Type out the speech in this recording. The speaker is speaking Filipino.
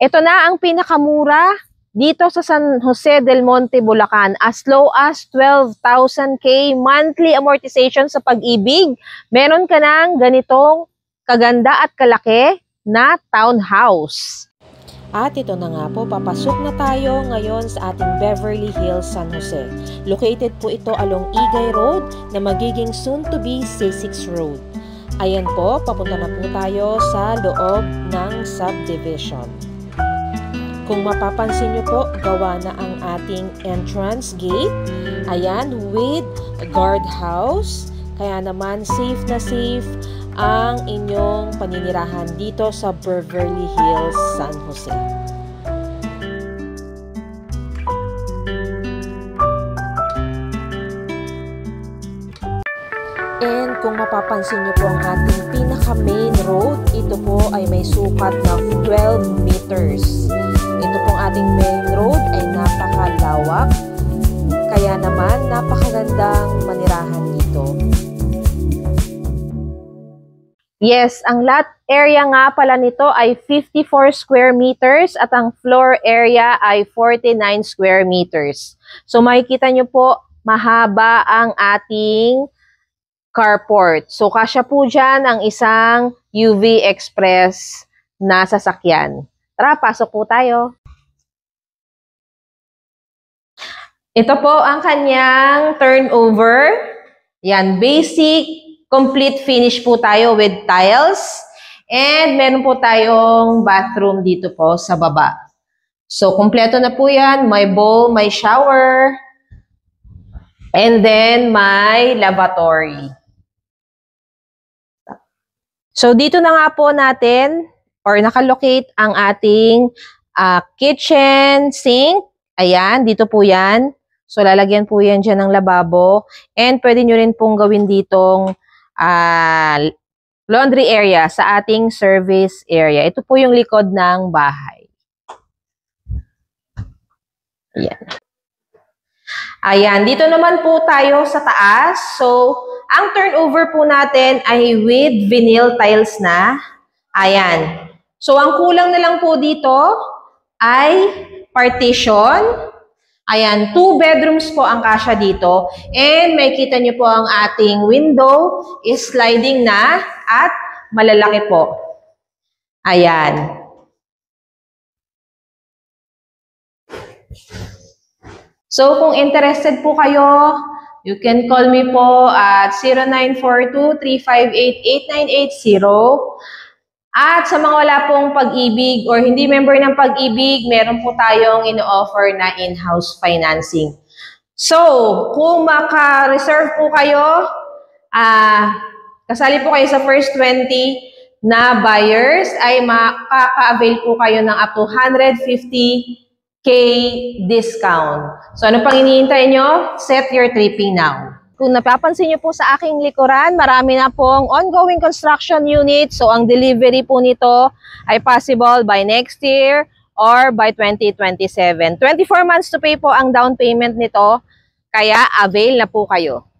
Ito na ang pinakamura dito sa San Jose del Monte, Bulacan. As low as 12,000K monthly amortization sa Pag-ibig. Meron ka ng ganitong kaganda at kalaki na townhouse. At ito na nga po, papasok na tayo ngayon sa ating Beverly Hills, San Jose. Located po ito along Igay Road na magiging soon-to-be C6 Road. Ayan po, papunta na po tayo sa loob ng subdivision. Kung mapapansin nyo po, gawa na ang ating entrance gate. Ayan, with guardhouse. Kaya naman, safe na safe ang inyong paninirahan dito sa Beverly Hills, San Jose. And kung mapapansin niyo po ang ating pinaka-main road, ito po ay may sukat na 12 meters. Ito pong ating main road ay napakalawak, kaya naman napakagandang manirahan dito. Yes, ang lot area nga pala nito ay 54 square meters at ang floor area ay 49 square meters. So makikita nyo po, mahaba ang ating carport. So kasya po dyan ang isang UV Express na sasakyan. Tara, pasok po tayo. Ito po ang kanyang turnover. Yan, basic. Complete finish po tayo with tiles. And meron po tayong bathroom dito po sa baba. So, kompleto na po yan. May bowl, may shower. And then, may lavatory. So, dito na nga po natin, or nakalocate ang ating kitchen sink. Ayan, dito po yan. So, lalagyan po yan dyan ng lababo. And pwede nyo rin pong gawin ditong laundry area sa ating service area. Ito po yung likod ng bahay. Ayan. Ayan, dito naman po tayo sa taas. So, ang turnover po natin ay with vinyl tiles na. Ayan. So, ang kulang na lang po dito ay partition. Ayan, 2 bedrooms po ang kasya dito. And may kita nyo po ang ating window is sliding na at malalaki po. Ayan. So kung interested po kayo, you can call me po at 0942-358-8980. At sa mga wala pong Pag-ibig or hindi member ng Pag-ibig, meron po tayong ino-offer na in-house financing. So, kung maka-reserve po kayo, kasali po kayo sa first 20 na buyers, ay makaka-avail po kayo ng up to 150K discount. So, ano pang hinihintay nyo? Set your tripping now. Kung napapansin nyo po sa aking likuran, marami na pong ongoing construction unit. So, ang delivery po nito ay possible by next year or by 2027. 24 months to pay po ang down payment nito, kaya avail na po kayo.